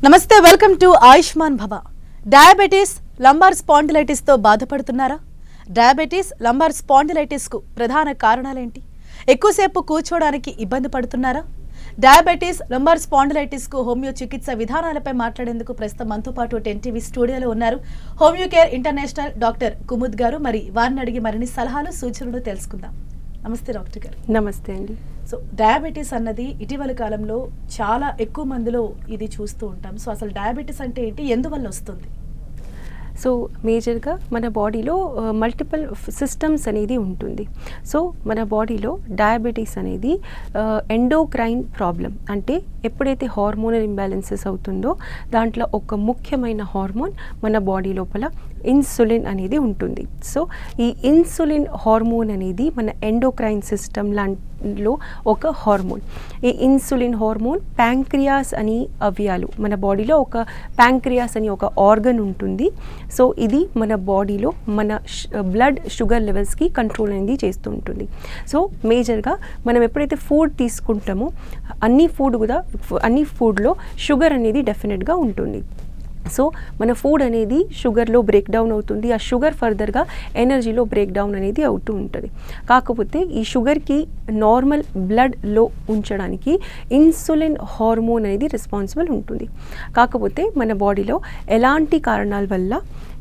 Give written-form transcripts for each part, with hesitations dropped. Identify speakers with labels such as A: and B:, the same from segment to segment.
A: నమస్తే, welcome to Ayushman భవ. Diabetes, lumbar spondylitis తో బాధపడుతున్నారా? డయాబెటీస్, లంబార్ స్పాండిలైటిస్ కు ప్రధాన కారణాలేంటి? ఎక్కువసేపు కూర్చోవడానికి ఇబ్బంది పడుతున్నారా? డయాబెటీస్, లంబార్ స్పాండిలైటిస్ కు హోమియో చికిత్స విధానాలపై మాట్లాడేందుకు ప్రస్తుతం మనతో పాటు 10 స్టూడియోలో ఉన్నారు homeo care international doctor Kumud గారు. మరి వారిని అడిగి మరిన్ని సలహాలు, సూచనలు తెలుసుకుందాం. నమస్తే డాక్టర్ గారు.
B: నమస్తే అండి.
A: సో డయాబెటీస్ అన్నది ఇటీవల కాలంలో చాలా ఎక్కువ మందిలో ఇది చూస్తూ ఉంటాం. సో అసలు డయాబెటీస్ అంటే ఏంటి, ఎందువల్ల వస్తుంది?
B: సో మేజర్గా మన బాడీలో మల్టిపుల్ సిస్టమ్స్ అనేది ఉంటుంది. సో మన బాడీలో డయాబెటీస్ అనేది ఎండోక్రైన్ ప్రాబ్లం, అంటే ఎప్పుడైతే హార్మోనల్ ఇంబ్యాలెన్సెస్ అవుతుందో దాంట్లో ఒక ముఖ్యమైన హార్మోన్ మన బాడీ లోపల ఇన్సులిన్ అనేది ఉంటుంది. సో ఈ ఇన్సులిన్ హార్మోన్ అనేది మన ఎండోక్రైన్ సిస్టమ్ లో ఒక హార్మోన్. ఈ ఇన్సులిన్ హార్మోన్ ప్యాంక్రియాస్ అని అవయాలు, మన బాడీలో ఒక ప్యాంక్రియాస్ అని ఒక ఆర్గన్ ఉంటుంది. సో ఇది మన బాడీలో మన బ్లడ్ షుగర్ లెవెల్స్కి కంట్రోల్ అనేది చేస్తూ ఉంటుంది. సో మేజర్గా మనం ఎప్పుడైతే ఫుడ్ తీసుకుంటామో అన్ని ఫుడ్లో షుగర్ అనేది డెఫినెట్గా ఉంటుంది. సో మన ఫుడ్ అనేది షుగర్లో బ్రేక్ డౌన్ అవుతుంది. ఆ షుగర్ ఫర్దర్గా ఎనర్జీలో బ్రేక్ డౌన్ అనేది అవుతూ ఉంటుంది. కాకపోతే ఈ షుగర్కి నార్మల్ బ్లడ్లో ఉంచడానికి ఇన్సులిన్ హార్మోన్ అనేది రెస్పాన్సిబుల్ ఉంటుంది. కాకపోతే మన బాడీలో ఎలాంటి కారణాల వల్ల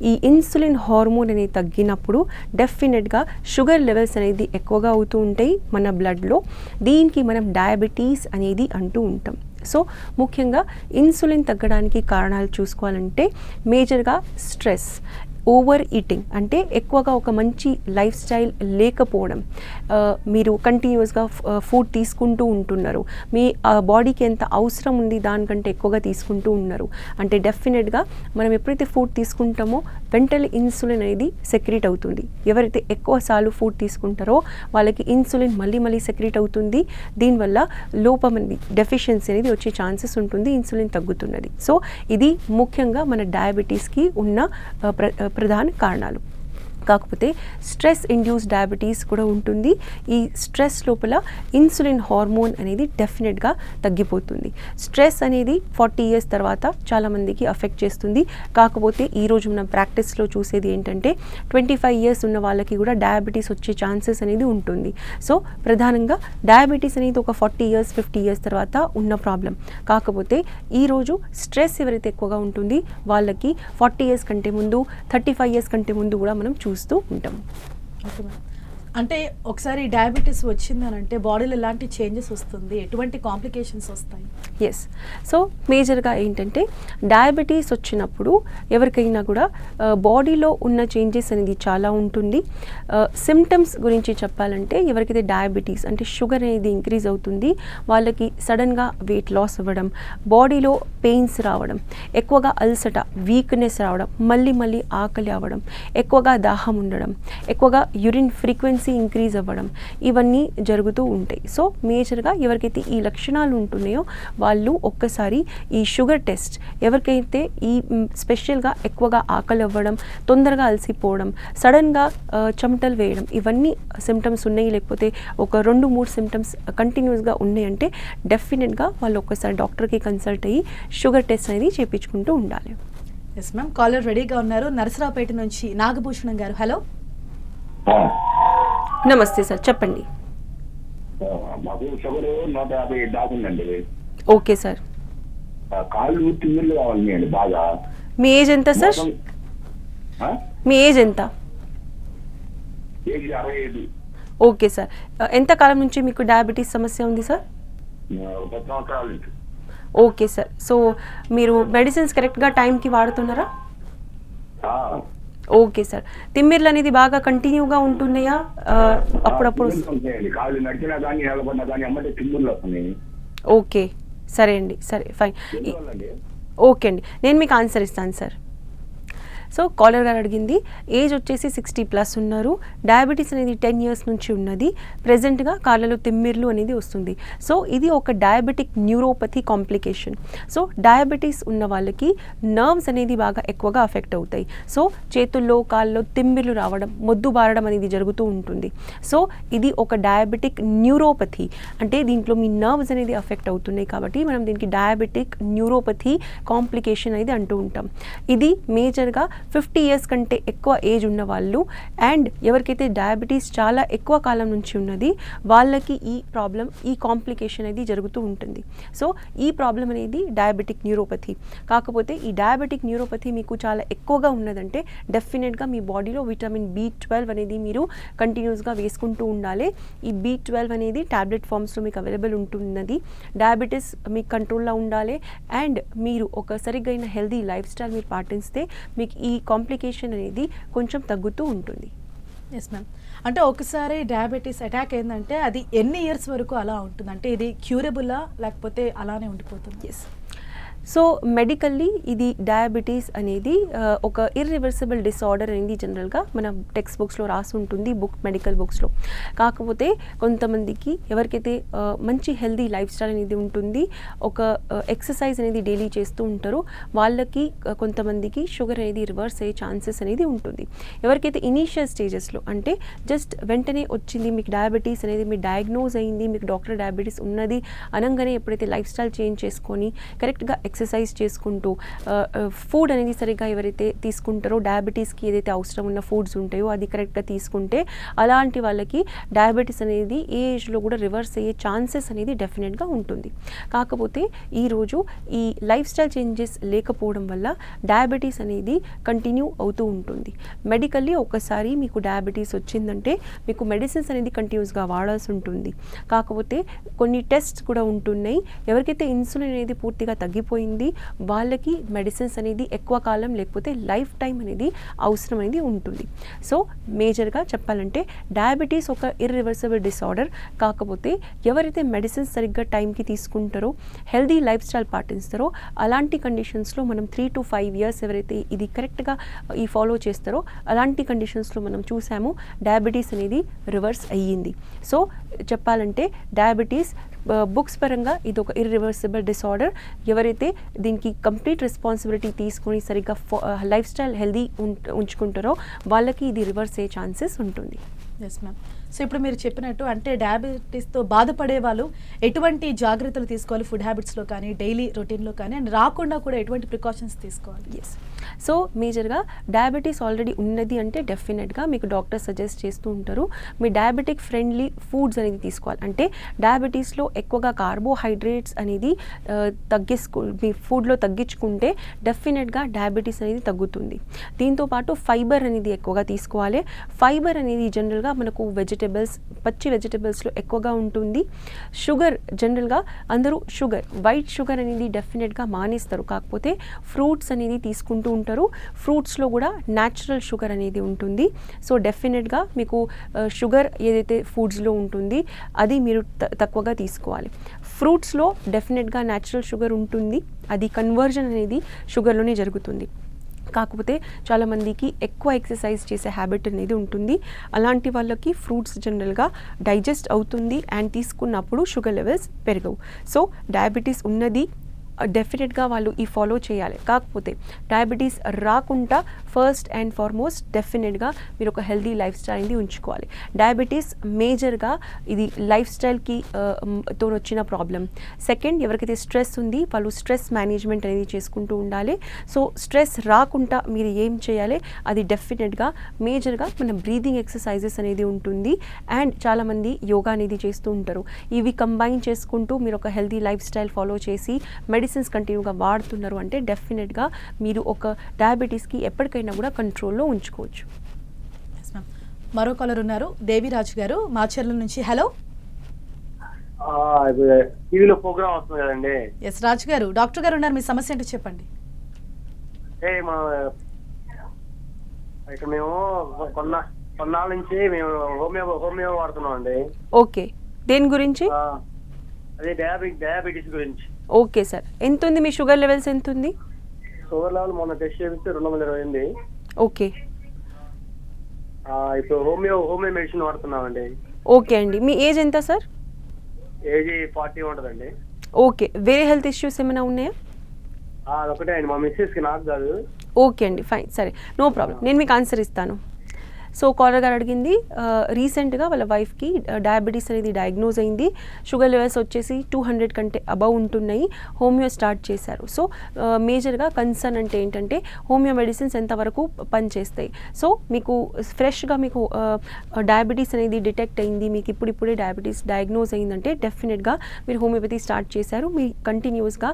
B: ఈ ఇన్సులిన్ హార్మోన్ అనేది తగ్గినప్పుడు డెఫినెట్గా షుగర్ లెవెల్స్ అనేది ఎక్కువగా అవుతూ ఉంటాయి మన బ్లడ్లో. దీనికి మనం డయాబెటీస్ అనేది అంటూ ఉంటాం. సో ముఖ్యంగా ఇన్సులిన్ తగ్గడానికి కారణాలు చూసుకోవాలంటే మేజర్గా స్ట్రెస్, ఓవర్ ఈటింగ్, అంటే ఎక్కువగా ఒక మంచి లైఫ్ స్టైల్ లేకపోవడం, మీరు కంటిన్యూస్గా ఫుడ్ తీసుకుంటూ ఉంటున్నారు, మీ బాడీకి ఎంత అవసరం ఉంది దానికంటే ఎక్కువగా తీసుకుంటూ ఉన్నారు అంటే డెఫినెట్గా మనం ఎప్పుడైతే ఫుడ్ తీసుకుంటామో వెంటనే ఇన్సులిన్ అనేది సెక్రీట్ అవుతుంది. ఎవరైతే ఎక్కువసార్లు ఫుడ్ తీసుకుంటారో వాళ్ళకి ఇన్సులిన్ మళ్ళీ సెక్రీట్ అవుతుంది. దీనివల్ల లోపం అనేది, డెఫిషియన్సీ అనేది వచ్చే ఛాన్సెస్ ఉంటుంది, ఇన్సులిన్ తగ్గుతున్నది. సో ఇది ముఖ్యంగా మన డయాబెటీస్కి ఉన్న ప్రధాన కారణాలు. కాకపోతే స్ట్రెస్ ఇండ్యూస్ డయాబెటీస్ కూడా ఉంటుంది. ఈ స్ట్రెస్ లోపల ఇన్సులిన్ హార్మోన్ అనేది డెఫినెట్గా తగ్గిపోతుంది. స్ట్రెస్ అనేది 40 years తర్వాత చాలామందికి అఫెక్ట్ చేస్తుంది. కాకపోతే ఈరోజు మనం ప్రాక్టీస్లో చూసేది ఏంటంటే 25 years ఉన్న వాళ్ళకి కూడా డయాబెటీస్ వచ్చే ఛాన్సెస్ అనేది ఉంటుంది. సో ప్రధానంగా డయాబెటీస్ అనేది ఒక 40 years 50 years తర్వాత ఉన్న ప్రాబ్లం. కాకపోతే ఈరోజు స్ట్రెస్ ఎవరైతే ఎక్కువగా ఉంటుంది వాళ్ళకి 40 years కంటే ముందు, 35 years కంటే ముందు కూడా మనం చూస్తూ ఉంటాం.
A: అంటే ఒకసారి డయాబెటీస్ వచ్చిందని అంటే బాడీలో ఎలాంటి చేంజెస్ వస్తుంది, ఎటువంటి కాంప్లికేషన్స్ వస్తాయి?
B: ఎస్. సో మేజర్గా ఏంటంటే డయాబెటీస్ వచ్చినప్పుడు ఎవరికైనా కూడా బాడీలో ఉన్న చేంజెస్ అనేది చాలా ఉంటుంది. సిమ్టమ్స్ గురించి చెప్పాలంటే ఎవరికైతే డయాబెటీస్ అంటే షుగర్ అనేది ఇంక్రీజ్ అవుతుంది వాళ్ళకి సడన్గా వెయిట్ లాస్ అవ్వడం, బాడీలో పెయిన్స్ రావడం, ఎక్కువగా అలసట, వీక్నెస్ రావడం, మళ్ళీ ఆకలి అవ్వడం, ఎక్కువగా దాహం ఉండడం, ఎక్కువగా యూరిన్ ఫ్రీక్వెన్సీ ఇంక్రీజ్ అవ్వడం, ఇవన్నీ జరుగుతూ ఉంటాయి. సో మేజర్గా ఎవరికైతే ఈ లక్షణాలు ఉంటున్నాయో వాళ్ళు ఒక్కసారి ఈ షుగర్ టెస్ట్, ఎవరికైతే ఈ స్పెషల్గా ఎక్కువగా ఆకలి అవ్వడం, తొందరగా అలసిపోవడం, సడన్గా చెమటలు వేయడం, ఇవన్నీ సిమ్టమ్స్ ఉన్నాయి, లేకపోతే ఒక 2-3 సిమ్టమ్స్ కంటిన్యూస్గా ఉన్నాయంటే డెఫినెట్గా వాళ్ళు ఒక్కసారి డాక్టర్కి కన్సల్ట్ అయ్యి షుగర్ టెస్ట్ అనేది చేయించుకుంటూ ఉండాలి.
A: ఎస్ మ్యామ్, కాలర్ రెడీగా ఉన్నారు. నరసరావుపేట నుంచి నాగభూషణం గారు. హలో.
B: నమస్తే సార్, చెప్పండి.
C: మాకు షుగర్ 150 దాకా ఉందండి.
B: Okay sir.
C: కాళ్ళు తిమ్మిళ్ళు కావాలి బాగా.
B: మీ ఏజ్ ఎంత సార్? మీ ఏజ్ ఎంత?
C: ఏజ్ 65.
B: Okay sir. ఎంత కాలం నుంచి మీకు డయాబెటీస్ సమస్య ఉంది సార్?
C: 10 సంవత్సరాల నుంచి.
B: Okay sir. సో మీరు మెడిసిన్స్ కరెక్ట్గా టైంకి వాడుతున్నారా? Okay sir. తిమ్మిర్లు అనేది బాగా కంటిన్యూగా ఉంటున్నాయా? అప్పుడప్పుడు
C: కాళ్ళు నడిచినా కానీ నిలబడినా కానీ అమ్మటే తిమ్మిర్లు వస్తున్నాయి.
B: ఓకే, సరే అండి, సరే, ఫైన్. ఓకే అండి, నేను మీకు ఆన్సర్ ఇస్తాను సార్. సో కాలర్ గారు అడిగింది ఏజ్ వచ్చేసి 60+ ఉన్నారు, డయాబెటీస్ అనేది 10 years నుంచి ఉన్నది, ప్రెజెంట్గా కాళ్ళలో తిమ్మిర్లు అనేది వస్తుంది. సో ఇది ఒక diabetic neuropathy complication. So diabetes ఉన్న వాళ్ళకి నర్వ్స్ అనేది బాగా ఎక్కువగా అఫెక్ట్ అవుతాయి. సో చేతుల్లో కాళ్ళలో తిమ్మిర్లు రావడం, మొద్దు బారడం అనేది జరుగుతూ ఉంటుంది. సో ఇది ఒక డయాబెటిక్ న్యూరోపతి, అంటే దీంట్లో మీ నర్వ్స్ అనేది అఫెక్ట్ అవుతున్నాయి కాబట్టి మనం దీనికి డయాబెటిక్ న్యూరోపతి కాంప్లికేషన్ అనేది అంటూ ఉంటాం. ఇది మేజర్గా 50 years కంటే ఎక్కువ ఏజ్ ఉన్న వాళ్ళు అండ్ ఎవరికైతే డయాబెటీస్ చాలా ఎక్కువ కాలం నుంచి ఉన్నది వాళ్ళకి ఈ ప్రాబ్లం, ఈ కాంప్లికేషన్ అనేది జరుగుతూ ఉంటుంది. సో ఈ ప్రాబ్లం అనేది డయాబెటిక్ న్యూరోపతి. కాకపోతే ఈ డయాబెటిక్ న్యూరోపతి మీకు చాలా ఎక్కువగా ఉన్నదంటే డెఫినెట్గా మీ బాడీలో విటమిన్ B12 అనేది మీరు కంటిన్యూస్గా వేసుకుంటూ ఉండాలి. ఈ B12 అనేది టాబ్లెట్ ఫామ్స్లో మీకు అవైలబుల్ ఉంటున్నది. డయాబెటీస్ మీకు కంట్రోల్లో ఉండాలి అండ్ మీరు ఒక సరిగ్గైన హెల్దీ లైఫ్ స్టైల్ మీరు పాటిస్తే మీకు ఈ కాంప్లికేషన్ అనేది కొంచెం తగ్గుతూ ఉంటుంది.
A: Yes ma'am. అంటే ఒకసారి డయాబెటీస్ అటాక్ అయిందంటే అది ఎన్ని ఇయర్స్ వరకు అలా ఉంటుంది? అంటే ఇది క్యూరబులా లేకపోతే అలానే ఉండిపోతుంది?
B: ఎస్. సో మెడికల్లీ ఇది డయాబెటీస్ అనేది ఒక ఇర్రివర్సిబుల్ డిసార్డర్ అనేది జనరల్గా మన టెక్స్ట్ బుక్స్లో రాసి ఉంటుంది, మెడికల్ బుక్స్లో. కాకపోతే కొంతమందికి ఎవరికైతే మంచి హెల్దీ లైఫ్ స్టైల్ అనేది ఉంటుంది, ఒక ఎక్సర్సైజ్ అనేది డైలీ చేస్తూ ఉంటారో వాళ్ళకి కొంతమందికి షుగర్ అనేది రివర్స్ అయ్యే ఛాన్సెస్ అనేది ఉంటుంది. ఎవరికైతే ఇనీషియల్ స్టేజెస్లో అంటే జస్ట్ వెంటనే వచ్చింది మీకు డయాబెటీస్ అనేది మీ డయాగ్నోజ్ అయింది, మీకు డాక్టర్ డయాబెటీస్ ఉన్నది అనగానే ఎప్పుడైతే లైఫ్ స్టైల్ చేంజ్ చేసుకొని కరెక్ట్గా ఎక్సర్సైజ్ చేసుకుంటూ ఫుడ్ అనేది సరిగ్గా ఎవరైతే తీసుకుంటారో డయాబెటీస్కి ఏదైతే అవసరం ఉన్న ఫుడ్స్ ఉంటాయో అది కరెక్ట్గా తీసుకుంటే అలాంటి వాళ్ళకి డయాబెటీస్ అనేది ఏ ఏజ్లో కూడా రివర్స్ అయ్యే ఛాన్సెస్ అనేది డెఫినెట్గా ఉంటుంది. కాకపోతే ఈరోజు ఈ లైఫ్ స్టైల్ చేంజెస్ లేకపోవడం వల్ల డయాబెటీస్ అనేది కంటిన్యూ అవుతూ ఉంటుంది. మెడికల్లీ ఒకసారి మీకు డయాబెటీస్ వచ్చిందంటే మీకు మెడిసిన్స్ అనేది కంటిన్యూస్గా వాడాల్సి ఉంటుంది. కాకపోతే కొన్ని టెస్ట్స్ కూడా ఉంటున్నాయి. ఎవరికైతే ఇన్సులిన్ అనేది పూర్తిగా తగ్గిపోయింది వాళ్ళకి మెడిసిన్స్ అనేది ఎక్కువ కాలం లేకపోతే లైఫ్ టైం అనేది అవసరం అనేది ఉంటుంది. సో మేజర్గా చెప్పాలంటే డయాబెటీస్ ఒక ఇర్రివర్సిబుల్ డిసార్డర్. కాకపోతే ఎవరైతే మెడిసిన్స్ సరిగ్గా టైంకి తీసుకుంటారో హెల్దీ లైఫ్ స్టైల్ పాటిస్తారో అలాంటి కండిషన్స్లో మనం 3 to 5 years ఎవరైతే ఇది కరెక్ట్గా ఈ ఫాలో చేస్తారో అలాంటి కండిషన్స్లో మనం చూసాము డయాబెటీస్ అనేది రివర్స్ అయ్యింది. సో చెప్పాలంటే డయాబెటీస్ బుక్స్ పరంగా ఇది ఒక ఇర్రివర్సిబుల్ డిసార్డర్. ఎవరైతే దీనికి కంప్లీట్ రెస్పాన్సిబిలిటీ తీసుకొని సరిగ్గా లైఫ్ స్టైల్ హెల్దీ ఉంచుకుంటారో వాళ్ళకి ఇది రివర్స్ అయ్యే ఛాన్సెస్ ఉంటుంది.
A: Yes ma'am. సో ఇప్పుడు మీరు చెప్పినట్టు అంటే డయాబెటీస్తో బాధపడే వాళ్ళు ఎటువంటి జాగ్రత్తలు తీసుకోవాలి ఫుడ్ హ్యాబిట్స్లో కానీ డైలీ రొటీన్లో కానీ అండ్ రాకుండా కూడా ఎటువంటి ప్రికాషన్స్ తీసుకోవాలి?
B: ఎస్. సో మేజర్గా డయాబెటీస్ ఆల్రెడీ ఉన్నది అంటే డెఫినెట్గా మీకు డాక్టర్ సజెస్ట్ చేస్తూ ఉంటారు మీ డయాబెటిక్ ఫ్రెండ్లీ ఫుడ్స్ అనేది తీసుకోవాలి. అంటే డయాబెటీస్లో ఎక్కువగా కార్బోహైడ్రేట్స్ అనేది మీ ఫుడ్లో తగ్గించుకుంటే డెఫినెట్గా డయాబెటీస్ అనేది తగ్గుతుంది. దీంతోపాటు ఫైబర్ అనేది ఎక్కువగా తీసుకోవాలి. ఫైబర్ అనేది జనరల్గా మనకు పచ్చి వెజిటబుల్స్లో ఎక్కువగా ఉంటుంది. షుగర్ జనరల్గా అందరూ వైట్ షుగర్ అనేది డెఫినెట్గా మానేస్తారు. కాకపోతే ఫ్రూట్స్ అనేది తీసుకుంటూ ఉంటారు. ఫ్రూట్స్లో కూడా న్యాచురల్ షుగర్ అనేది ఉంటుంది. సో డెఫినెట్గా మీకు షుగర్ ఏదైతే ఫుడ్స్లో ఉంటుంది అది మీరు తక్కువగా తీసుకోవాలి. ఫ్రూట్స్లో డెఫినెట్గా న్యాచురల్ షుగర్ ఉంటుంది, అది కన్వర్జన్ అనేది షుగర్లోనే జరుగుతుంది. కాకపోతే చాలామందికి ఎక్కువ ఎక్సర్సైజ్ చేసే హ్యాబిట్ అనేది ఉంటుంది. అలాంటి వాళ్ళకి ఫ్రూట్స్ జనరల్గా డైజెస్ట్ అవుతుంది అండ్ తీసుకున్నప్పుడు షుగర్ లెవెల్స్ పెరగవు. సో డయాబెటీస్ ఉన్నది డెఫినెట్గా వాళ్ళు ఈ ఫాలో చేయాలి. కాకపోతే డయాబెటీస్ రాకుండా ఫస్ట్ అండ్ ఫార్మోస్ట్ డెఫినెట్గా మీరు ఒక హెల్దీ లైఫ్ స్టైల్ అనేది ఉంచుకోవాలి. డయాబెటీస్ మేజర్గా ఇది లైఫ్ స్టైల్కి తో వచ్చిన ప్రాబ్లం. సెకండ్, ఎవరికైతే స్ట్రెస్ ఉంది వాళ్ళు స్ట్రెస్ మేనేజ్మెంట్ అనేది చేసుకుంటూ ఉండాలి. సో స్ట్రెస్ రాకుండా మీరు ఏం చేయాలి అది డెఫినెట్గా మేజర్గా మన బ్రీదింగ్ ఎక్సర్సైజెస్ అనేది ఉంటుంది అండ్ చాలామంది యోగా అనేది చేస్తూ ఉంటారు. ఇవి కంబైన్ చేసుకుంటూ మీరు ఒక హెల్దీ లైఫ్ స్టైల్ ఫాలో చేసి మెడిసిన్స్ కంటిన్యూగా వాడుతున్నారు అంటే డెఫినెట్గా మీరు ఒక డయాబెటీస్కి ఎప్పటికైనా కూడా కంట్రోల్లో ఉంచుకోవచ్చు.
A: మరో కాలర్ ఉన్నారు, దేవిరాజు గారు మాచర్ల నుంచి. హలో.
D: టీవీలో ప్రోగ్రామ్ వస్తుంది కదండి.
A: ఎస్ రాజు గారు, డాక్టర్ గారు ఉన్నారు, మీ సమస్య ఏంటో చెప్పండి.
D: ఇక్కడ మేము కొన్నాళ్ళ నుంచి మేము హోమియో వాడుతున్నాం అండి.
B: ఓకే, దేని గురించి?
D: అదే డయాబెటీస్ గురించి.
B: ఓకే సార్, ఎంత ఉంది మీ షుగర్ లెవెల్స్ ఎంత ఉంది?
D: షుగర్ లెవెల్ మొన్న టెస్ట్ చేపిస్తే 220 ఉంది.
B: ఓకే
D: ఇప్పుడు హోమియో మెడిసిన్ వాడుతున్నామండి.
B: ఓకే అండి. మీ ఏజ్ ఎంత సార్?
D: ఏజ్ 40 ఉంటుందండి.
B: ఓకే. వేరే హెల్త్ ఇష్యూస్ ఏమైనా ఉన్నాయా?
D: అదొకటే అండి, మా మిస్సెస్కి, నాకు కాదు.
B: ఓకే అండి, ఫైన్, సరే, నో ప్రాబ్లం. నేను మీకు ఆన్సర్ ఇస్తాను. సో కాలర్ గారు అడిగింది, రీసెంట్గా వాళ్ళ వైఫ్కి డయాబెటీస్ అనేది డయాగ్నోజ్ అయింది. షుగర్ లెవెల్స్ వచ్చేసి 200 కంటే అబవ్ ఉంటున్నాయి. హోమియో స్టార్ట్ చేశారు. సో మేజర్గా కన్సర్న్ అంటే ఏంటంటే హోమియో మెడిసిన్స్ ఎంతవరకు పనిచేస్తాయి. సో మీకు ఫ్రెష్గా మీకు డయాబెటీస్ అనేది డిటెక్ట్ అయింది, మీకు ఇప్పుడిప్పుడే డయాబెటీస్ డయాగ్నోజ్ అయిందంటే డెఫినెట్గా మీరు హోమియోపతి స్టార్ట్ చేశారు. మీ కంటిన్యూస్గా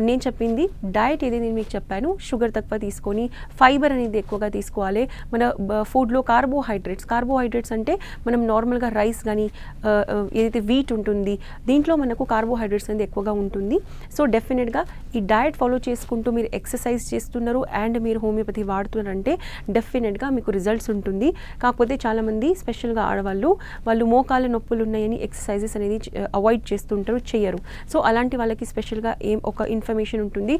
B: నేను చెప్పింది డయట్ ఏదైతే నేను మీకు చెప్పాను, షుగర్ తక్కువ తీసుకొని ఫైబర్ అనేది ఎక్కువగా తీసుకోవాలి. మన ఫుడ్లో కార్బోహైడ్రేట్స్ అంటే మనం నార్మల్గా రైస్ కానీ ఏదైతే వీట్ ఉంటుంది దీంట్లో మనకు కార్బోహైడ్రేట్స్ అనేది ఎక్కువగా ఉంటుంది. సో డెఫినెట్గా ఈ డయట్ ఫాలో చేసుకుంటూ మీరు ఎక్సర్సైజ్ చేస్తున్నారు అండ్ మీరు హోమియోపతి వాడుతున్నారంటే డెఫినెట్గా మీకు రిజల్ట్స్ ఉంటుంది. కాకపోతే చాలామంది స్పెషల్గా ఆడవాళ్ళు వాళ్ళు మోకాళ్ళ నొప్పులు ఉన్నాయని ఎక్సర్సైజెస్ అనేది అవాయిడ్ చేస్తుంటారు, చేయరు. సో అలాంటి వాళ్ళకి స్పెషల్గా ఒక ఇన్ఫర్మేషన్ ఉంటుంది.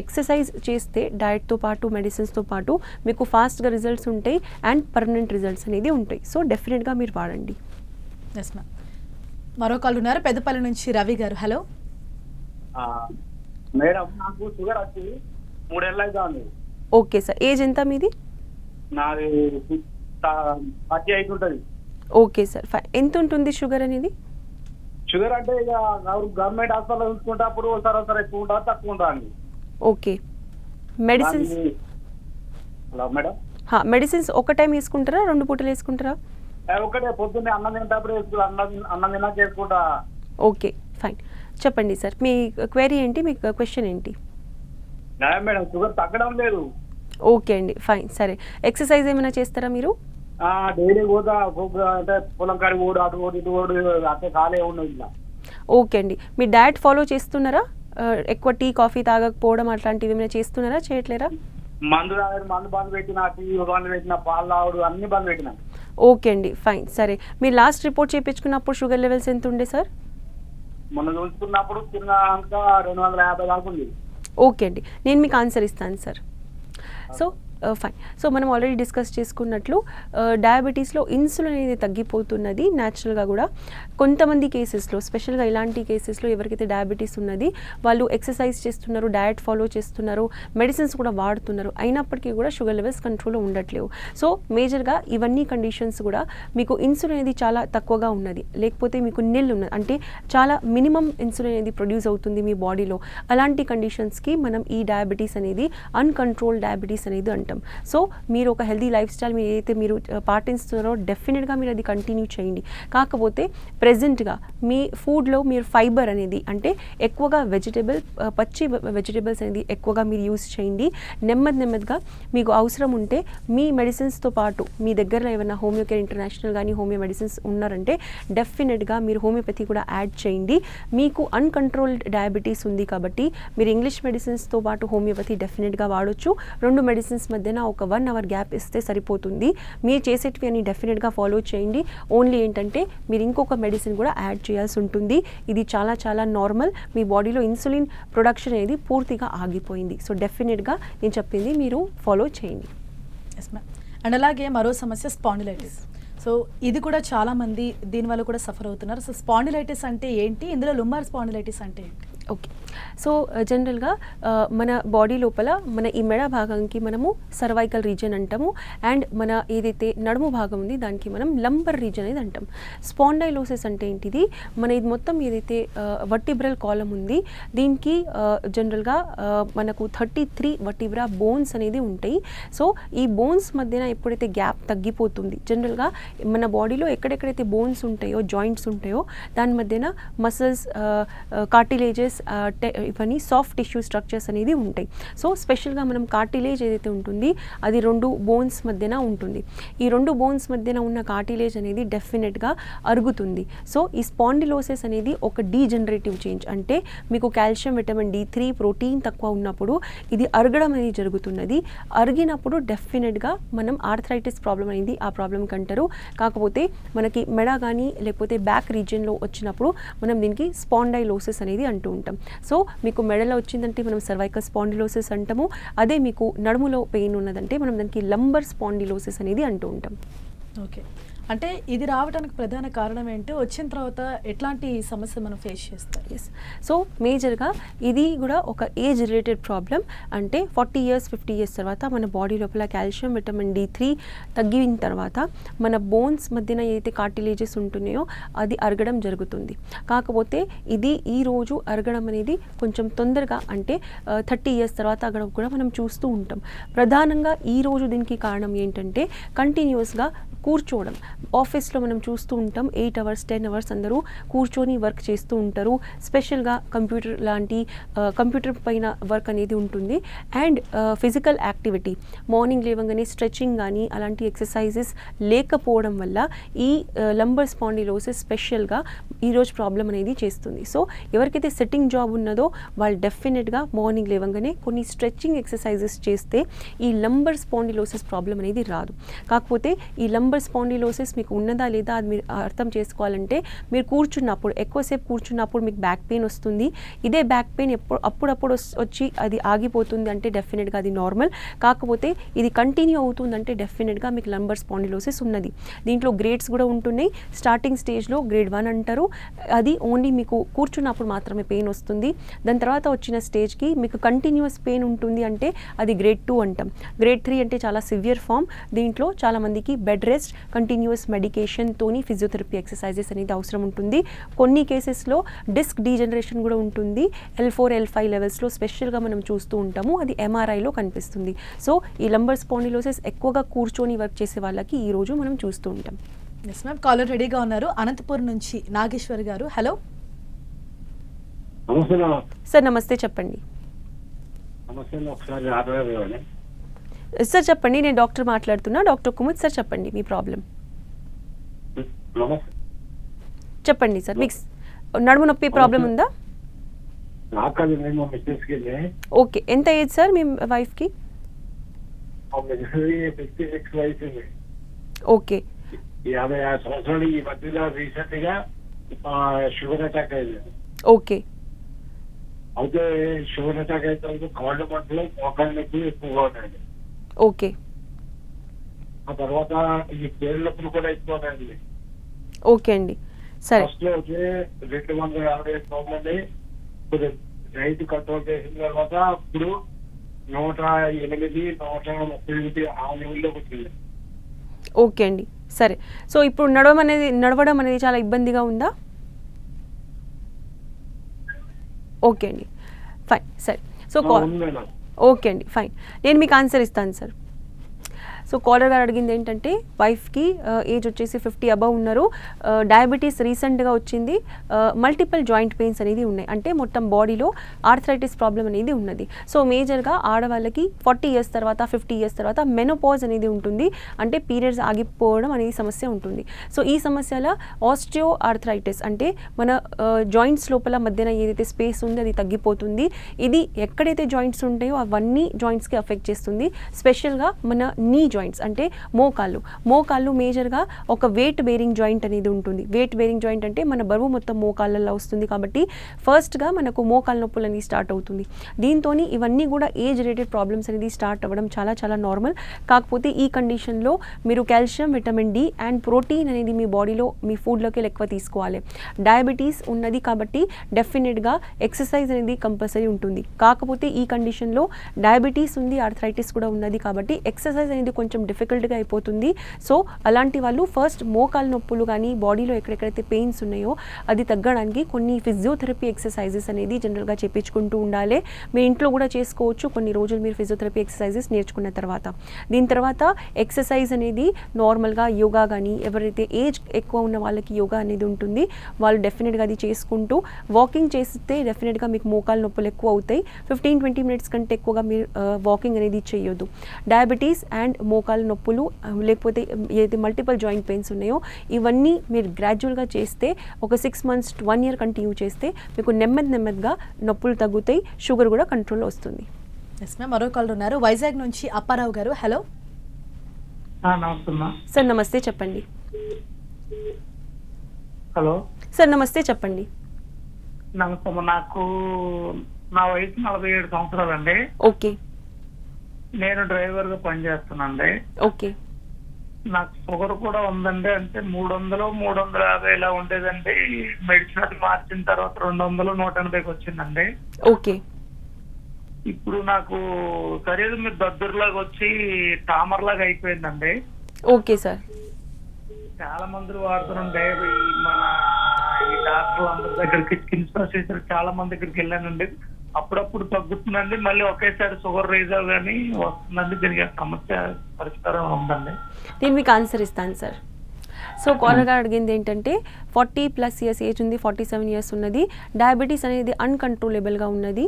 B: ఎక్సర్సైజ్ చేస్తే డయట్తో పాటు మెడిసిన్స్తో పాటు మీకు ఫాస్ట్గా రిజల్ట్స్ ఉంటాయి అండ్ పర్మనెంట్ రిజల్ట్స్ అనేది ఉంటాయి. సో డెఫినెట్గా మీరు వాడండి.
A: Yes ma'am. మరో కాల్ ఉన్నారు పెద్దపల్లి నుంచి రవి గారు. హలో
C: మేడం, నాకు షుగర్ వచ్చి 3 ఏళ్ళు అయితే ఉంది.
B: Okay sir. ఏజ్ ఎంత మీది?
C: నాది 38 ఉంటుంది.
B: ఓకే సార్, ఎంత ఉంటుంది షుగర్ అనేది?
C: షుగర్ అంటే ఇక గవర్నమెంట్ హాస్పిటల్ చూసుకుంటే అప్పుడు ఒకసారి ఎక్కువ ఉంటుంది, తక్కువ ఉంటుంది.
B: Okay. Medicines
C: hello madam,
B: medicines ఒక టైం వేసుకుంటారా, 2 పూటలు వేసుకుంటారా?
C: ఒకటే పొద్దున్నే అన్నం తింటప్పుడు అన్నం తిన్నాక చేసుకుంటా.
B: Okay, fine. చెప్పండి సార్, మీ క్వైరీ ఏంటి, మీ క్వశ్చన్ ఏంటి?
C: మేడం, షుగర్ తగ్గడం లేదు.
B: ఓకే అండి, ఫైన్, సరే. ఎక్సర్సైజ్ ఏమైనా చేస్తారా మీరు?
C: డైలీ పోతా, అంటే పొలం కాడికి ఓడు, అటు ఓడు, ఇటు ఓడు, అంటే ఖాళీ ఉండదు ఇలా.
B: ఓకే అండి. మీ డయట్ ఫాలో చేస్తున్నారా? ఎక్కువ టీ కాఫీ తాగకపోవడం అట్లాంటివి ఏమైనా చేస్తున్నారా, చేయట్లేరా?
C: మందు బంద్ పెట్టిన, టీ బంద్ పెట్టిన, పాలు తాగుడు అన్ని బంద్ పెట్టిన.
B: ఓకే అండి, ఫైన్, సరే. మీరు లాస్ట్ రిపోర్ట్ చేయించుకున్నప్పుడు షుగర్ లెవెల్స్ ఎంత ఉండే సార్?
C: మొన్న చూసుకున్నప్పుడు తిన్నాక 250 దాకా ఉంది.
B: ఓకే అండి, నేను మీకు ఆన్సర్ ఇస్తాను సార్. So fine. సో మనం ఆల్రెడీ డిస్కస్ చేసుకున్నట్లు డయాబెటీస్లో ఇన్సులిన్ అనేది తగ్గిపోతున్నది న్యాచురల్గా కూడా. కొంతమంది కేసెస్లో, స్పెషల్గా ఇలాంటి కేసెస్లో ఎవరికైతే డయాబెటీస్ ఉన్నది వాళ్ళు ఎక్సర్సైజ్ చేస్తున్నారు, డయట్ ఫాలో చేస్తున్నారు, మెడిసిన్స్ కూడా వాడుతున్నారు, అయినప్పటికీ కూడా షుగర్ లెవెల్స్ కంట్రోల్లో ఉండట్లేవు. సో మేజర్గా ఇవన్నీ కండిషన్స్ కూడా మీకు ఇన్సులిన్ అనేది చాలా తక్కువగా ఉన్నది, లేకపోతే మీకు నిల్ ఉన్నది, అంటే చాలా మినిమం ఇన్సులిన్ అనేది ప్రొడ్యూస్ అవుతుంది మీ బాడీలో. అలాంటి కండిషన్స్కి మనం ఈ డయాబెటీస్ అనేది అన్కంట్రోల్ డయాబెటీస్ అనేది అంటాం. సో మీరు ఒక హెల్దీ లైఫ్ స్టైల్ మీరు ఏదైతే మీరు పాటిస్తున్నారో డెఫినెట్గా మీరు అది కంటిన్యూ చేయండి. కాకపోతే ప్రెజెంట్గా మీ ఫుడ్లో మీరు ఫైబర్ అనేది, అంటే ఎక్కువగా పచ్చి వెజిటేబుల్స్ అనేది ఎక్కువగా మీరు యూస్ చేయండి. నెమ్మదిగా మీకు అవసరం ఉంటే మీ మెడిసిన్స్తో పాటు మీ దగ్గరలో ఏమైనా హోమియో కేర్ ఇంటర్నేషనల్ కానీ హోమియో మెడిసిన్స్ ఉన్నారంటే డెఫినెట్గా మీరు హోమియోపతి కూడా యాడ్ చేయండి. మీకు అన్కంట్రోల్డ్ డయాబెటీస్ ఉంది కాబట్టి మీరు ఇంగ్లీష్ మెడిసిన్స్తో పాటు హోమియోపతి డెఫినెట్గా వాడొచ్చు. 2 మెడిసిన్స్ మధ్యన ఒక 1 అవర్ గ్యాప్ ఇస్తే సరిపోతుంది. మీరు చేసేటివి అని డెఫినెట్గా ఫాలో చేయండి. ఓన్లీ ఏంటంటే మీరు ఇంకొక మెడిసిన్ కూడా యాడ్ చేయాల్సి ఉంటుంది. ఇది చాలా చాలా నార్మల్. మీ బాడీలో ఇన్సులిన్ ప్రొడక్షన్ అనేది పూర్తిగా ఆగిపోయింది. సో డెఫినెట్గా నేను చెప్పింది మీరు ఫాలో చేయండి.
A: Yes ma'am. అండ్ అలాగే మరో సమస్య స్పాండిలైటిస్. సో ఇది కూడా చాలామంది దీనివల్ల కూడా సఫర్ అవుతున్నారు. సో స్పాండిలైటిస్ అంటే ఏంటి, ఇందులో లుంబార్ స్పాండిలైటిస్ అంటే ఏంటి?
B: ఓకే. సో జనరల్గా మన బాడీ లోపల మన ఈ మెడ భాగానికి మనము సర్వైకల్ రీజన్ అంటాము అండ్ మన ఏదైతే నడుము భాగం ఉంది దానికి మనం లంబర్ రీజన్ అనేది అంటాం. స్పాండైలోసిస్ అంటే ఏంటిది, మన ఇది మొత్తం ఏదైతే వర్టిబ్రల్ కాలం ఉంది దీనికి జనరల్గా మనకు 33 వర్టిబ్రా బోన్స్ అనేది ఉంటాయి. సో ఈ బోన్స్ మధ్యన ఎప్పుడైతే గ్యాప్ తగ్గిపోతుంది, జనరల్గా మన బాడీలో ఎక్కడెక్కడైతే బోన్స్ ఉంటాయో, జాయింట్స్ ఉంటాయో దాని మధ్యన మసిల్స్, కార్టిలేజెస్, ఇవన్నీ సాఫ్ట్ టిష్యూ స్ట్రక్చర్స్ అనేది ఉంటాయి. సో స్పెషల్గా మనం కార్టిలేజ్ ఏదైతే ఉంటుంది అది 2 బోన్స్ మధ్యన ఉంటుంది. ఈ 2 బోన్స్ మధ్యన ఉన్న కార్టిలేజ్ అనేది డెఫినెట్గా అరుగుతుంది. సో ఈ స్పాండిలోసిస్ అనేది ఒక డీజనరేటివ్ చేంజ్, అంటే మీకు కాల్షియం, విటమిన్ D3, ప్రోటీన్ తక్కువ ఉన్నప్పుడు ఇది అరగడం అనేది జరుగుతున్నది. అరిగినప్పుడు డెఫినెట్గా మనం ఆర్థరైటిస్ ప్రాబ్లం అనేది ఆ ప్రాబ్లంకి అంటారు. కాకపోతే మనకి మెడ కానీ లేకపోతే బ్యాక్ రీజియన్లో వచ్చినప్పుడు మనం దీనికి స్పాండైలోసిస్ అనేది అంటూ ఉంటాం. సో సో మీకు మెడలో వచ్చిందంటే మనం సర్వైకల్ స్పాండిలోసిస్ అంటాము. అదే మీకు నడుములో పెయిన్ ఉన్నదంటే మనం దానికి లంబర్ స్పాండిలోసిస్ అనేది అంటూ ఉంటాం.
A: ఓకే, అంటే ఇది రావడానికి ప్రధాన కారణం ఏంటి, వచ్చిన తర్వాత ఎట్లాంటి సమస్య మనం ఫేస్ చేస్తాం?
B: ఎస్, సో మేజర్గా ఇది కూడా ఒక ఏజ్ రిలేటెడ్ ప్రాబ్లం. అంటే 40 years 50 years తర్వాత మన బాడీ లోపల కాల్షియం, విటమిన్ D3 తగ్గిన తర్వాత మన బోన్స్ మధ్యన ఏదైతే కార్టిలేజెస్ ఉంటున్నాయో అది అరగడం జరుగుతుంది. కాకపోతే ఇది ఈ రోజు అరగడం అనేది కొంచెం తొందరగా, అంటే 30 years తర్వాత అరగడం కూడా మనం చూస్తూ ఉంటాం. ప్రధానంగా ఈ రోజు దీనికి కారణం ఏంటంటే కంటిన్యూస్గా కూర్చోవడం. ఆఫీస్లో మనం చూస్తూ ఉంటాం 8 hours 10 hours అందరూ కూర్చొని వర్క్ చేస్తూ ఉంటారు. స్పెషల్గా కంప్యూటర్ లాంటి కంప్యూటర్ పైన వర్క్ అనేది ఉంటుంది. అండ్ ఫిజికల్ యాక్టివిటీ, మార్నింగ్ లేవగానే స్ట్రెచింగ్ కానీ అలాంటి ఎక్సర్సైజెస్ లేకపోవడం వల్ల ఈ లంబర్ స్పాండిలోసిస్ స్పెషల్గా ఈరోజు ప్రాబ్లం అనేది చేస్తుంది. సో ఎవరికైతే సిట్టింగ్ జాబ్ ఉన్నదో వాళ్ళు డెఫినెట్గా మార్నింగ్ లేవగానే కొన్ని స్ట్రెచింగ్ ఎక్సర్సైజెస్ చేస్తే ఈ లంబర్ స్పాండిలోసిస్ ప్రాబ్లం అనేది రాదు. కాకపోతే ఈ లంబర్ స్పాండిలోసిస్ మీకు ఉన్నదా లేదా అది మీరు అర్థం చేసుకోవాలంటే, మీరు కూర్చున్నప్పుడు ఎక్కువసేపు కూర్చున్నప్పుడు మీకు బ్యాక్ పెయిన్ వస్తుంది. ఇదే బ్యాక్ పెయిన్ అప్పుడప్పుడు వచ్చి అది ఆగిపోతుంది అంటే డెఫినెట్గా అది నార్మల్. కాకపోతే ఇది కంటిన్యూ అవుతుందంటే డెఫినెట్గా మీకు లంబర్ స్పాండిలోసిస్ ఉన్నది. దీంట్లో గ్రేడ్స్ కూడా ఉంటున్నాయి. స్టార్టింగ్ స్టేజ్లో గ్రేడ్ 1 అంటారు, అది ఓన్లీ మీకు కూర్చున్నప్పుడు మాత్రమే పెయిన్ వస్తుంది. దాని తర్వాత వచ్చిన స్టేజ్కి మీకు కంటిన్యూస్ పెయిన్ ఉంటుంది అంటే అది గ్రేడ్ 2 అంటాం. గ్రేడ్ 3 అంటే చాలా సివియర్ ఫామ్. దీంట్లో చాలామందికి బెడ్ రెస్ట్, కంటిన్యూస్ మెడికేషన్తోని ఫిజియోథెరపీ ఎక్సర్సైజెస్ అనేది అవసరం ఉంటుంది. కొన్ని కేసెస్లో డిస్క్ డీజనరేషన్ కూడా ఉంటుంది. L4 L5 లెవెల్స్లో స్పెషల్గా మనం చూస్తూ ఉంటాము. అది MRIలో కనిపిస్తుంది. సో ఈ లంబర్ స్పాండిలోసిస్ ఎక్కువగా కూర్చొని వర్క్ చేసే వాళ్ళకి ఈరోజు మనం చూస్తూ ఉంటాం.
A: ఎస్ మ్యామ్, కాలర్ రెడీగా ఉన్నారు. అనంతపురం నుంచి నాగేశ్వర్ గారు, హలో.
C: నమస్తే
B: సార్ నమస్తే, చెప్పండి.
C: నమస్తే, ఒకసారి
B: సార్ చెప్పండి, నేను డాక్టర్ మాట్లాడుతున్నా, డాక్టర్ కుముద్. సార్ చెప్పండి మీ ప్రాబ్లం. చెప్పండి సార్, మీకు నడుము నొప్పి ప్రాబ్లం ఉందా? ఓకే, ఎంత ఏజ్ సార్ మీ వైఫ్కి? ఓకే,
C: 56 సంవత్సరాలు. ఈ మధ్యలో రీసెంట్ గా షుగర్ అటాక్ అయింది.
B: ఓకే,
C: అయితే షుగర్ అటాక్ అయితే కాళ్ళు మంటలు, మోకాళ్ళ నొప్పి ఎక్కువగా ఉన్నాయండి.
B: ఓకే,
C: ఆ తర్వాత ఈ పేరు నొప్పులు కూడా ఎక్కువ ఉన్నాయండి.
B: ఓకే అండి, సరే.
C: ఫస్ట్ లో వచ్చి 250 రూపాయలు రైతు కంట్రోల్ చేసిన తర్వాత ఇప్పుడు 108 138 ఆ లెవెల్లోకి వచ్చింది.
B: ఓకే అండి, సరే. సో ఇప్పుడు నడవడం అనేది చాలా ఇబ్బందిగా ఉందా? ఓకే అండి, ఫైన్, సరే. సో ఓకే అండి, ఫైన్, నేను మీకు ఆన్సర్ ఇస్తాను సార్. సో కాలర్ గారు అడిగింది ఏంటంటే వైఫ్కి ఏజ్ వచ్చేసి 50 అబవ్ ఉన్నారు, డయాబెటీస్ రీసెంట్గా వచ్చింది, మల్టిపుల్ జాయింట్ పెయిన్స్ అనేది ఉన్నాయి, అంటే మొత్తం బాడీలో ఆర్థరైటిస్ ప్రాబ్లం అనేది ఉన్నది. సో మేజర్గా ఆడవాళ్ళకి 40 years తర్వాత 50 years తర్వాత మెనోపాజ్ అనేది ఉంటుంది, అంటే పీరియడ్స్ ఆగిపోవడం అనేది సమస్య ఉంటుంది. సో ఈ సమస్యల ఆస్టియో ఆర్థరైటిస్ అంటే మన జాయింట్స్ లోపల మధ్యన ఏదైతే స్పేస్ ఉందో అది తగ్గిపోతుంది. ఇది ఎక్కడైతే జాయింట్స్ ఉంటాయో అవన్నీ జాయింట్స్కి అఫెక్ట్ చేస్తుంది. స్పెషల్గా మన నీ జాయింట్స్ అంటే మోకాళ్ళు మేజర్గా ఒక వెయిట్ బేరింగ్ జాయింట్ అనేది ఉంటుంది. వెయిట్ బేరింగ్ జాయింట్ అంటే మన బరువు మొత్తం మోకాళ్ళల్లో వస్తుంది, కాబట్టి ఫస్ట్గా మనకు మోకాళ్ళ నొప్పులు అనేది స్టార్ట్ అవుతుంది. దీంతో ఇవన్నీ కూడా ఏజ్ రిలేటెడ్ ప్రాబ్లమ్స్ అనేది స్టార్ట్ అవ్వడం చాలా చాలా నార్మల్. కాకపోతే ఈ కండిషన్లో మీరు calcium, vitamin D and protein అనేది మీ బాడీలో మీ ఫుడ్లోకి ఎక్కువ తీసుకోవాలి. డయాబెటీస్ ఉన్నది కాబట్టి డెఫినెట్గా ఎక్సర్సైజ్ అనేది కంపల్సరీ ఉంటుంది. కాకపోతే ఈ కండిషన్లో డయాబెటీస్ ఉంది, ఆర్థరైటిస్ కూడా ఉన్నది కాబట్టి ఎక్సర్సైజ్ అనేది కొంచెం డిఫికల్ట్గా అయిపోతుంది. సో అలాంటి వాళ్ళు ఫస్ట్ మోకాళ్ళ నొప్పులు కానీ బాడీలో ఎక్కడెక్కడైతే పెయిన్స్ ఉన్నాయో అది తగ్గడానికి కొన్ని ఫిజియోథెరపీ ఎక్సర్సైజెస్ అనేది జనరల్గా చేయించుకుంటూ ఉండాలి. మీ ఇంట్లో కూడా చేసుకోవచ్చు కొన్ని రోజులు మీరు ఫిజియోథెరపీ ఎక్సర్సైజెస్ నేర్చుకున్న తర్వాత. దీని తర్వాత ఎక్సర్సైజ్ అనేది నార్మల్గా యోగా కానీ, ఎవరైతే ఏజ్ ఎక్కువ ఉన్న వాళ్ళకి యోగా అనేది ఉంటుంది, వాళ్ళు డెఫినెట్గా అది చేసుకుంటూ వాకింగ్ చేస్తే డెఫినెట్గా మీకు మోకాళ్ళ నొప్పులు ఎక్కువ అవుతాయి. 15-20 minutes కంటే ఎక్కువగా మీరు వాకింగ్ అనేది చేయొద్దు. డయాబెటీస్ అండ్ మోకాళ్ళ నొప్పులు లేకపోతే ఏదైతే మల్టిపుల్ జాయింట్ పెయిన్స్ ఉన్నాయో ఇవన్నీ మీరు గ్రాడ్యువల్గా చేస్తే ఒక 6 months to 1 year కంటిన్యూ చేస్తే మీకు నెమ్మదిగా నొప్పులు తగ్గుతాయి, షుగర్ కూడా కంట్రోల్లో వస్తుంది.
A: ఎస్ మ్యామ్, మరో కాల్ ఉన్నారు వైజాగ్ నుంచి అప్పారావు గారు, హలో.
B: సార్ నమస్తే, చెప్పండి.
E: హలో
B: సార్ నమస్తే, చెప్పండి.
E: నమస్తే. నాకు నా వయసు 47 సంవత్సరాలండి.
B: ఓకే.
E: నేను డ్రైవర్ గా పనిచేస్తున్నానండి.
B: ఓకే.
E: నాకు షుగర్ కూడా ఉందండి. అంటే 300 350 ఇలా ఉండేదండి. మెడిసిన్ అది మార్చిన తర్వాత 200 180కి వచ్చిందండి.
B: ఓకే.
E: ఇప్పుడు నాకు శరీరం మీద దద్దురులాగా వచ్చి టామర్ లాగా అయిపోయిందండి.
B: Okay sir.
E: చాలా మందులు వాడుతున్నాండి. మన ఈ డాక్టర్లు అందరి దగ్గరికి, స్కిన్ స్పెషలిస్ట్ చాలా మంది దగ్గరికి వెళ్ళానండి. అప్పుడప్పుడు తగ్గుతుందండి, మళ్ళీ ఒకేసారి షుగర్ రైజ్ అవగానే వస్తుందండి. దీనికి సమస్య పరిష్కారం ఉందండి.
B: నేను మీకు ఆన్సర్ ఇస్తాను సార్. సో కాలర్ గారు అడిగింది ఏంటంటే 40+ ఇయర్స్ ఏజ్ ఉంది, 47 ఇయర్స్ ఉన్నది, డయాబెటీస్ అనేది అన్కంట్రోలబుల్గా ఉన్నది,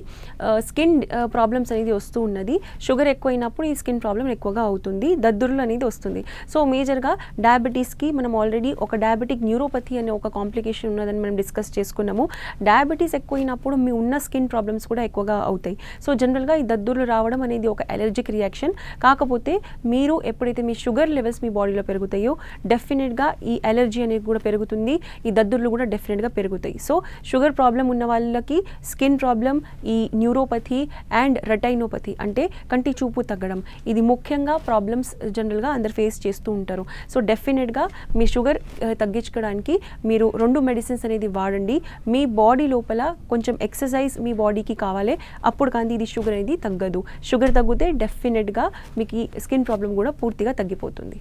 B: స్కిన్ ప్రాబ్లమ్స్ అనేది వస్తూ ఉన్నది, షుగర్ ఎక్కువైనప్పుడు ఈ స్కిన్ ప్రాబ్లం ఎక్కువగా అవుతుంది, దద్దుర్లు అనేది వస్తుంది. సో మేజర్గా డయాబెటీస్కి మనం ఆల్రెడీ ఒక డయాబెటిక్ న్యూరోపతి అనే ఒక కాంప్లికేషన్ ఉన్నదని మనం డిస్కస్ చేసుకున్నాము. డయాబెటీస్ ఎక్కువైనప్పుడు మీ ఉన్న స్కిన్ ప్రాబ్లమ్స్ కూడా ఎక్కువగా అవుతాయి. సో జనరల్గా ఈ దద్దుర్లు రావడం అనేది ఒక అలర్జిక్ రియాక్షన్. కాకపోతే మీరు ఎప్పుడైతే మీ షుగర్ లెవెల్స్ మీ బాడీలో పెరుగుతాయో డెఫినెట్గా ఈ అలర్జీ అనేది కూడా పెరుగుతుంది, ఈ దద్దుర్లు కూడా డెఫినెట్గా పెరుగుతాయి. సో షుగర్ ప్రాబ్లం ఉన్న వాళ్ళకి స్కిన్ ప్రాబ్లం, ఈ న్యూరోపతి అండ్ రెటైనోపతి అంటే కంటి చూపు తగ్గడం, ఇది ముఖ్యంగా ప్రాబ్లమ్స్ జనరల్గా అందరు ఫేస్ చేస్తూ ఉంటారు. సో డెఫినెట్గా మీ షుగర్ తగ్గించుకోవడానికి మీరు 2 మెడిసిన్స్ అనేది వాడండి. మీ బాడీ లోపల కొంచెం ఎక్సర్సైజ్ మీ బాడీకి కావాలి, అప్పుడు కానీ ఇది షుగర్ అనేది తగ్గదు. షుగర్ తగ్గితే డెఫినెట్గా మీకు ఈ స్కిన్ ప్రాబ్లం కూడా పూర్తిగా తగ్గిపోతుంది.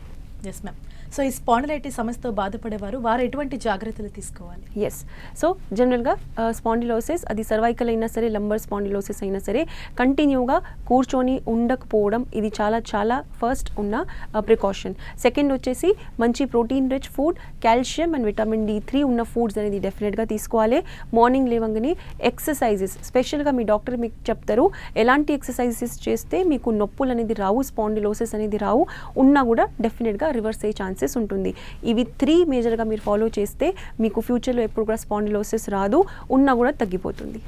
A: Yes ma'am. సో ఈ స్పాండిలైటిస్ సమస్యతో బాధపడేవారు వారు ఎటువంటి జాగ్రత్తలు తీసుకోవాలి?
B: ఎస్. సో జనరల్గా స్పాండిలోసిస్ అది సర్వైకల్ అయినా సరే, లంబర్ స్పాండిలోసిస్ అయినా సరే, కంటిన్యూగా కూర్చొని ఉండకపోవడం ఇది చాలా చాలా ఫస్ట్ ఉన్న ప్రికాషన్. సెకండ్ వచ్చేసి మంచి protein rich food, calcium and vitamin D3 ఉన్న ఫుడ్స్ అనేది డెఫినెట్గా తీసుకోవాలి. మార్నింగ్ లేవంగానే ఎక్సర్సైజెస్, స్పెషల్గా మీ డాక్టర్ మీకు చెప్తారు ఎలాంటి ఎక్సర్సైజెస్ చేస్తే మీకు నొప్పులు అనేది రావు, స్పాండిలోసిస్ అనేది రావు, ఉన్నా కూడా డెఫినెట్గా రివర్స్ అయ్యే ఛాన్సెస్ ఉంటుంది. ఇవి 3 మేజర్గా మీరు ఫాలో చేస్తే మీకు ఫ్యూచర్లో ఎప్పుడు కూడా స్పాండిలోసిస్ రాదు, ఉన్నా కూడా తగ్గిపోతుంది.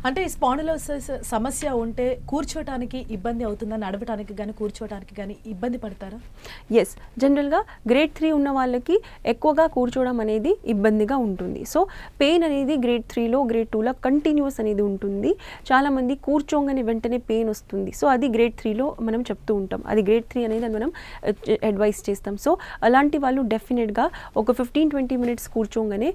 A: అంటే ఈ స్పాండిలోసిస్ సమస్య ఉంటే కూర్చోటానికి ఇబ్బంది అవుతుందా? నడవటానికి కానీ కూర్చోటానికి కానీ ఇబ్బంది పడతారా?
B: ఎస్. జనరల్గా గ్రేడ్ 3 ఉన్న వాళ్ళకి ఎక్కువగా కూర్చోవడం అనేది ఇబ్బందిగా ఉంటుంది. సో పెయిన్ అనేది గ్రేడ్ 3లో గ్రేడ్ 2లో కంటిన్యూస్ అనేది ఉంటుంది. చాలామంది కూర్చోగానే వెంటనే పెయిన్ వస్తుంది. సో అది గ్రేడ్ 3లో మనం చెప్తూ ఉంటాం, అది గ్రేడ్ 3 అనేది మనం అడ్వైస్ చేస్తాం. సో అలాంటి వాళ్ళు డెఫినెట్గా ఒక 15-20 మినిట్స్ కూర్చోగానే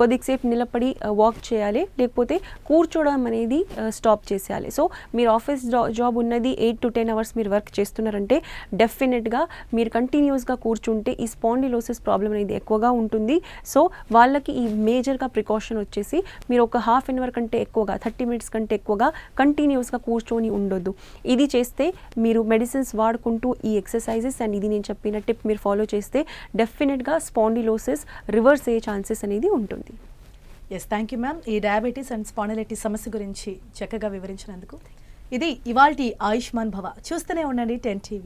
B: కొద్దిసేపు నిలబడి వాక్ చేయాలి, లేకపోతే కూర్చోవడం అనేది స్టాప్ చేసేయాలి. సో మీరు ఆఫీస్ జాబ్ ఉన్నది 8 to 10 అవర్స్ మీరు వర్క్ చేస్తున్నారంటే డెఫినెట్గా మీరు కంటిన్యూస్గా కూర్చుంటే ఈ స్పాండిలోసిస్ ప్రాబ్లం అనేది ఎక్కువగా ఉంటుంది. సో వాళ్ళకి ఈ మేజర్గా ప్రికాషన్ వచ్చేసి మీరు ఒక హాఫ్ అన్ అవర్ కంటే ఎక్కువగా, 30 మినిట్స్ కంటే ఎక్కువగా కంటిన్యూస్గా కూర్చొని ఉండొద్దు. ఇది చేస్తే మీరు మెడిసిన్స్ వాడుకుంటూ ఈ ఎక్సర్సైజెస్ అండ్ ఇది నేను చెప్పిన టిప్ మీరు ఫాలో చేస్తే డెఫినెట్గా స్పాండిలోసిస్ రివర్స్ అయ్యే ఛాన్సెస్ అనేది ఉంటుంది.
A: Yes, thank you ma'am. ఈ డయాబెటీస్ అండ్ స్పాండిలైటిస్ సమస్య గురించి చక్కగా వివరించినందుకు. ఇది ఇవాల్టి ఆయుష్మాన్ భవ. చూస్తూనే ఉండండి 10 TV.